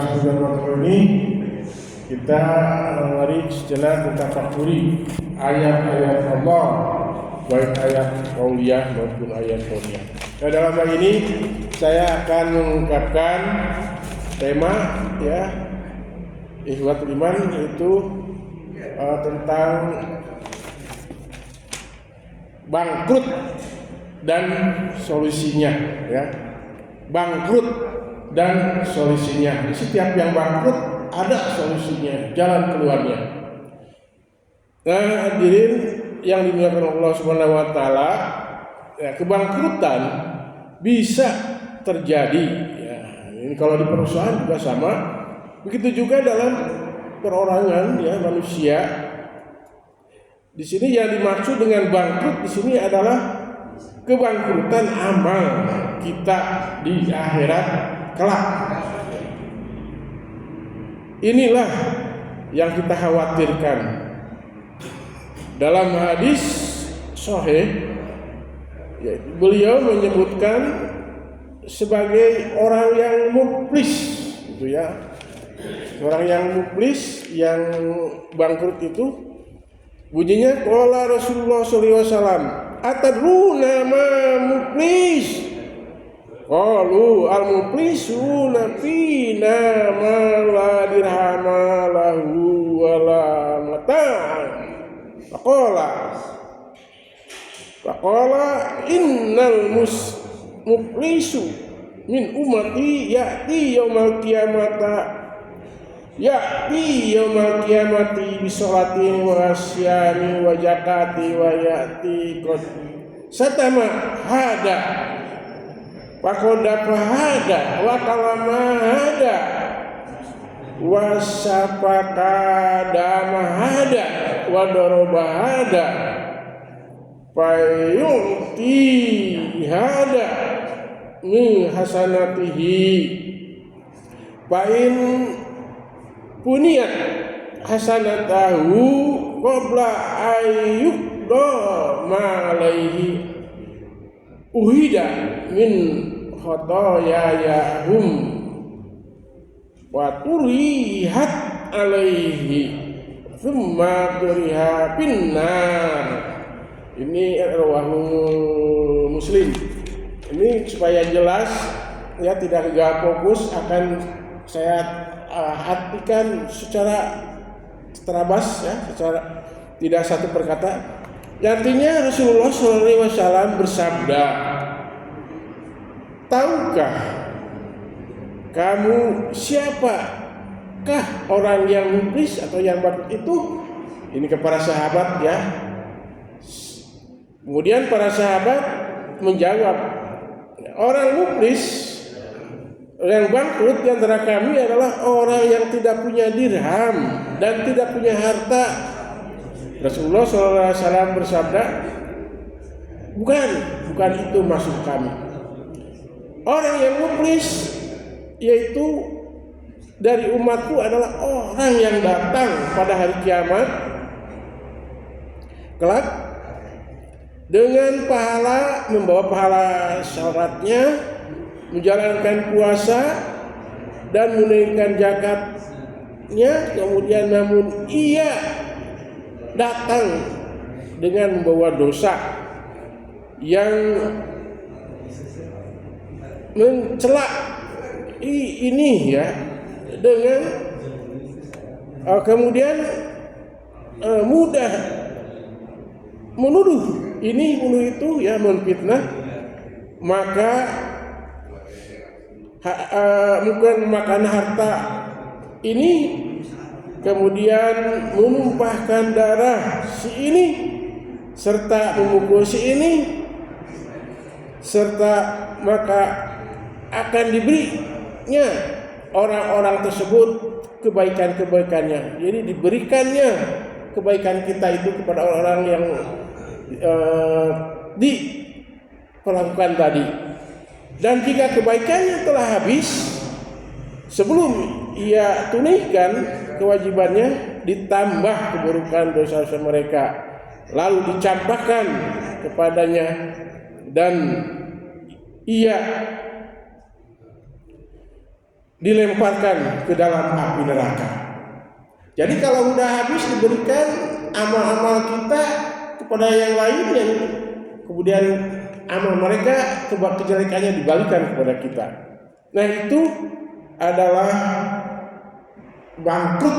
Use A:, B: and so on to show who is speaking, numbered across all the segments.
A: kesempatan waktu ini kita mari sejenak mentafakuri ayat-ayat Allah, baik ayat qauliyah maupun ayat kauniyah. Nah, dalam hal ini saya akan mengungkapkan tema ikhwatul iman, itu tentang bangkrut dan solusinya, bangkrut dan solusinya. Di setiap yang bangkrut ada solusinya, jalan keluarnya. Nah, hadirin yang dimuliakan Allah Subhanahu wa taala, kebangkrutan bisa terjadi. Ini kalau di perusahaan juga sama. Begitu juga dalam perorangan, manusia. Di sini yang dimaksud dengan bangkrut di sini adalah kebangkrutan amal kita di akhirat kelak. Inilah yang kita khawatirkan. Dalam hadis sahih, beliau menyebutkan sebagai orang yang muflis, orang yang muflis, yang bangkrut itu bunyinya qala Rasulullah sallallahu alaihi wasallam, atadruna ma muflis? Qalu al-muflisuna fina ma la dirhama lahu wa la mata'. Faqala innal muflisu min ummati ya'ti yaumal qiyamati bi sholatin wa asyami wa zakati wa ya'ti qad satama hada Pakoda pahada wa kalamahada wa sapakada mahada wa dorobahada fayu'ti hada min hasanatihi fa'in puniyat hasanatahu qabla ayyukda ma'alaihi uhida min khotoyayahum wa turihat alaihi thumma turiha finnar. Ini rawahu Muslim. Ini supaya jelas, tidak fokus, akan saya artikan secara terabas, secara tidak satu perkata. Artinya Rasulullah SAW bersabda, tahukah kamu siapakah orang yang muflis atau yang bangkrut itu? Ini kepada sahabat, Kemudian para sahabat menjawab, orang muflis, yang bangkrut di antara kami adalah orang yang tidak punya dirham dan tidak punya harta. Rasulullah SAW bersabda, bukan itu maksud kami. Orang yang muflis yaitu dari umatku adalah orang yang datang pada hari kiamat kelak dengan pahala, membawa pahala syaratnya, menjalankan puasa dan menunaikan zakatnya, kemudian namun ia datang dengan membawa dosa yang mencela ini, dengan kemudian mudah menuduh ini menuduh itu, menfitnah, maka bukan memakan harta ini, kemudian menumpahkan darah si ini serta memukul si ini, serta maka akan diberinya orang-orang tersebut kebaikan-kebaikannya. Jadi diberikannya kebaikan kita itu kepada orang-orang yang diperlakukan tadi. Dan jika kebaikannya telah habis, sebelum ia tunaikan kewajibannya, ditambah keburukan dosa-dosa mereka, lalu dicampakkan kepadanya, dan ia dilemparkan ke dalam api neraka. Jadi kalau udah habis diberikan amal-amal kita kepada yang lain, yang kemudian amal mereka kejelekannya dibalikan kepada kita. Nah, itu adalah bangkrut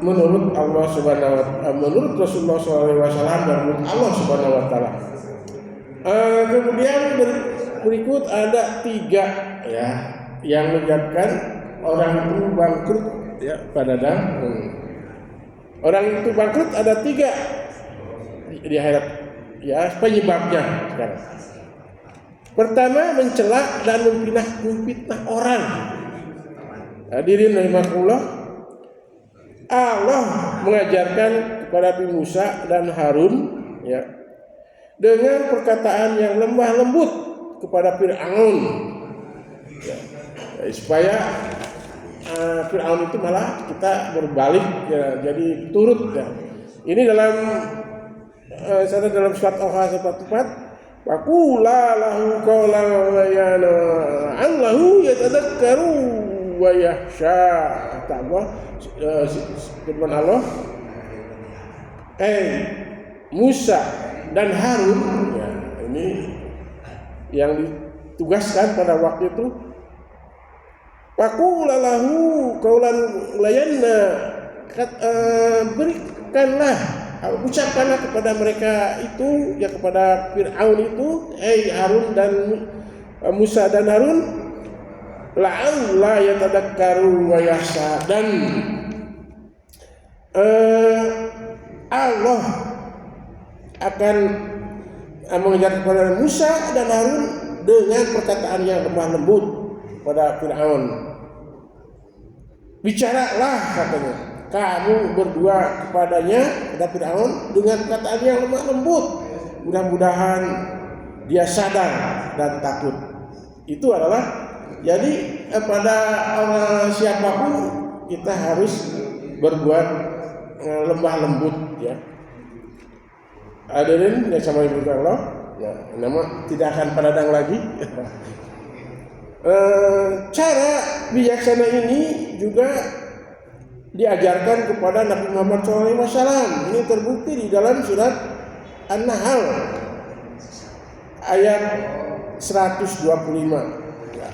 A: menurut Allah Subhanahu wa taala, menurut Rasulullah SAW dan menurut Allah Subhanahu wa taala. Kemudian berikut ada 3 ya yang menyebabkan orang itu bangkrut ya pada orang itu bangkrut ada 3 di akhirat ya penyebabnya sekarang. Pertama, mencela dan memfitnah orang. Hadirin rahimakumullah, Allah mengajarkan kepada Nabi Musa dan Harun ya dengan perkataan yang lemah lembut kepada Fir'aun ya, supaya Fir'aun itu malah kita berbalik ya, jadi turut ya. Ini dalam surat Al-Ahzab 44, faqula lahu qawlan layyana allahu yatadakkaru wa yakhsha. Kata Allah, firman Allah, Musa dan Harun ya, ini yang ditugaskan pada waktu itu, faqula lahu qawlan layyana, berikanlah, ucapkanlah kepada mereka itu ya, kepada Fir'aun itu, Harun dan Musa dan Harun, la'alla yatadakkaru wa yakhsha, dan Allah akan mengajar kepada Musa dan Harun dengan perkataan yang lemah lembut pada Fir'aun. Bicaralah, katanya, kamu berdua kepadanya, kepada Fir'aun, dengan perkataan yang lemah lembut. Mudah-mudahan dia sadar dan takut. Itu adalah, jadi pada siapapun kita harus berbuat lemah lembut ya. Hadirin yang sama ibu Allah, ya, nama tidak akan padadang lagi. Cara bijaksana ini juga diajarkan kepada Nabi Muhammad SAW. Ini terbukti di dalam surat An-Nahl ayat 125.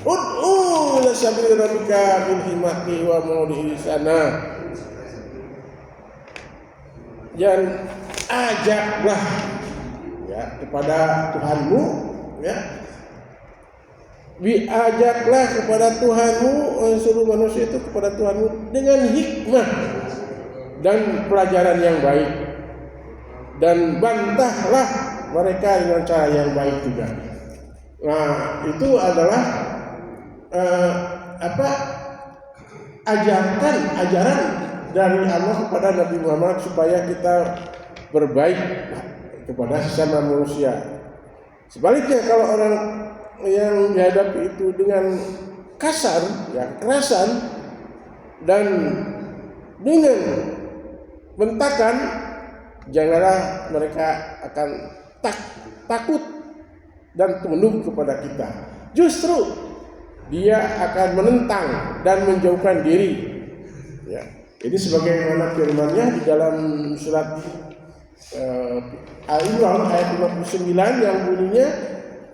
A: Ud'u ila sabili rabbika bil hikmati wa mau'izati sana. Dan ajaklah ya kepada Tuhanmu ya. Ajaklah kepada Tuhanmu, seluruh manusia itu kepada Tuhanmu dengan hikmah dan pelajaran yang baik, dan bantahlah mereka dengan cara yang baik juga. Nah, itu adalah ajaran dari Allah kepada Nabi Muhammad supaya kita berbaik kepada sesama manusia. Sebaliknya, kalau orang yang dihadapi itu dengan kasar, ya, kerasan dan dengan bentakan, janganlah mereka akan takut dan tunduk kepada kita. Justru dia akan menentang dan menjauhkan diri. Ya, ini sebagaimana firman-Nya di dalam surat Al-Imran ayat 59 yang bunyinya,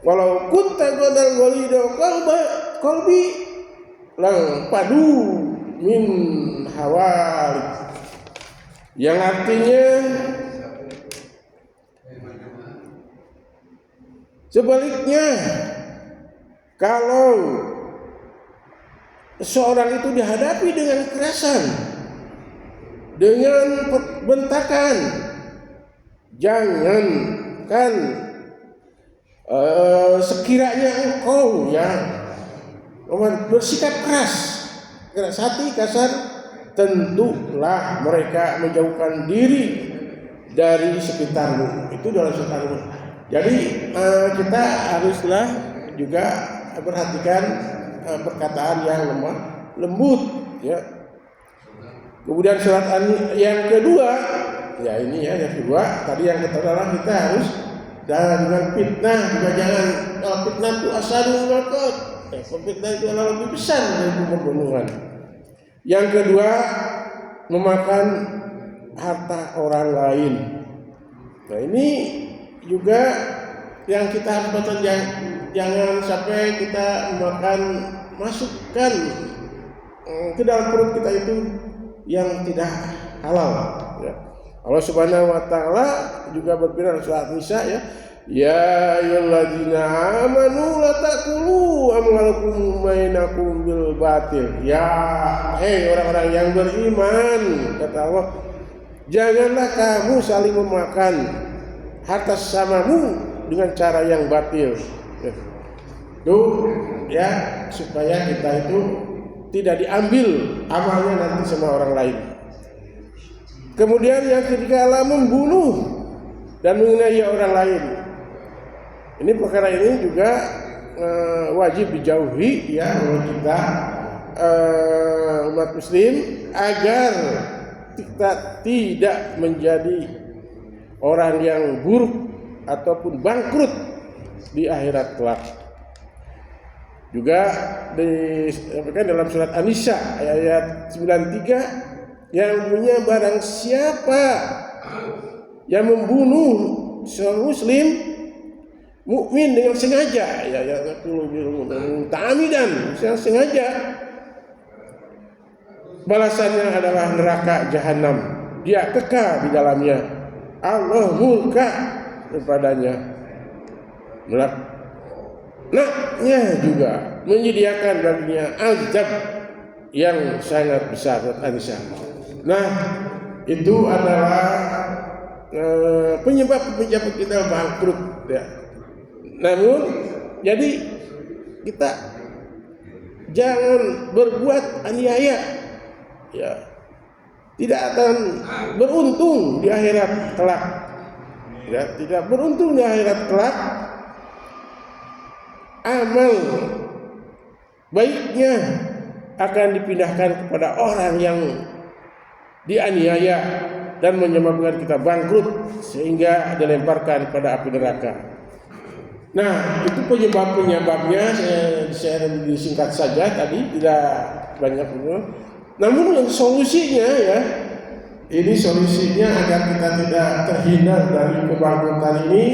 A: walau kunta qadal ghalidha qalbi lang padu min hawalik, yang artinya sebaliknya, kalau seorang itu dihadapi dengan kekerasan, dengan bentakan, jangankan sekiranya engkau ya bersikap keras hati, kasar, tentulah mereka menjauhkan diri dari sekitarmu. Itu dalam sekitarmu. Jadi kita haruslah juga perhatikan perkataan yang lemah lembut ya. Kemudian surat yang kedua, ya ini ya yang kedua, tadi yang pertama kita harus dengan fitnah juga jangan. Fitnah itu asalul maut. Fitnah itu adalah lebih besar dari pembunuhan. Yang kedua, memakan harta orang lain. Nah, ini juga yang kita harus baca, jangan sampai kita masukkan ke dalam perut kita itu yang tidak halal. Ya. Allah Subhanahu wa taala juga berfirman surat Nisa, ya ayyuhalladzina amanu la taqulu amwalakum bainakum bil batil. Ya, hei orang-orang yang beriman, kata Allah, janganlah kamu saling memakan harta sesamamu dengan cara yang batil. Ya, supaya kita itu tidak diambil amalnya nanti sama orang lain. Kemudian yang ketiga adalah membunuh dan menganiaya orang lain. Ini perkara ini juga wajib dijauhi ya oleh kita umat muslim, agar kita tidak menjadi orang yang buruk ataupun bangkrut di akhirat kelak. Juga disampaikan dalam surat An-Nisa ayat 93, yang punya barang siapa yang membunuh seorang muslim mukmin dengan sengaja, ta'amidan, sengaja, balasannya adalah neraka jahanam, dia kekal di dalamnya, Allah murka kepadanya. Naknya juga menyediakan baginya azab yang sangat besar. Nah, itu adalah penyebab kita bangkrut ya. Namun jadi kita jangan berbuat aniaya ya, tidak akan beruntung di akhirat kelak ya, tidak beruntung di akhirat kelak. Amal baiknya akan dipindahkan kepada orang yang dianiaya dan menyebabkan kita bangkrut sehingga dilemparkan pada api neraka. Nah, itu penyebab-penyebabnya saya disingkat saja tadi, tidak banyak. Namun yang solusinya ya, ini solusinya agar kita tidak terhindar dari kebangkrutan ini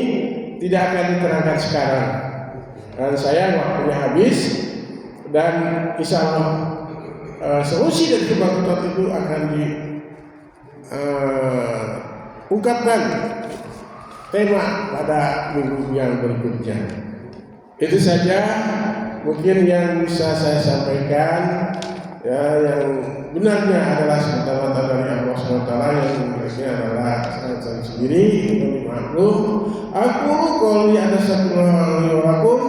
A: tidak akan diterangkan sekarang. Dan saya waktunya habis, dan insya Allah solusi dari kebangkrutan itu akan diungkapkan tema pada minggu yang berikutnya. Itu saja mungkin yang bisa saya sampaikan. Ya, yang benarnya adalah semata-mata dari Allah SWT, yang berikutnya adalah saya sendiri. Aku qouli ada satu walakum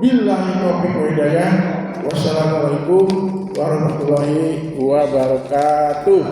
A: billahi taufiq wa hidayah. Wassalamualaikum warahmatullahi wabarakatuh.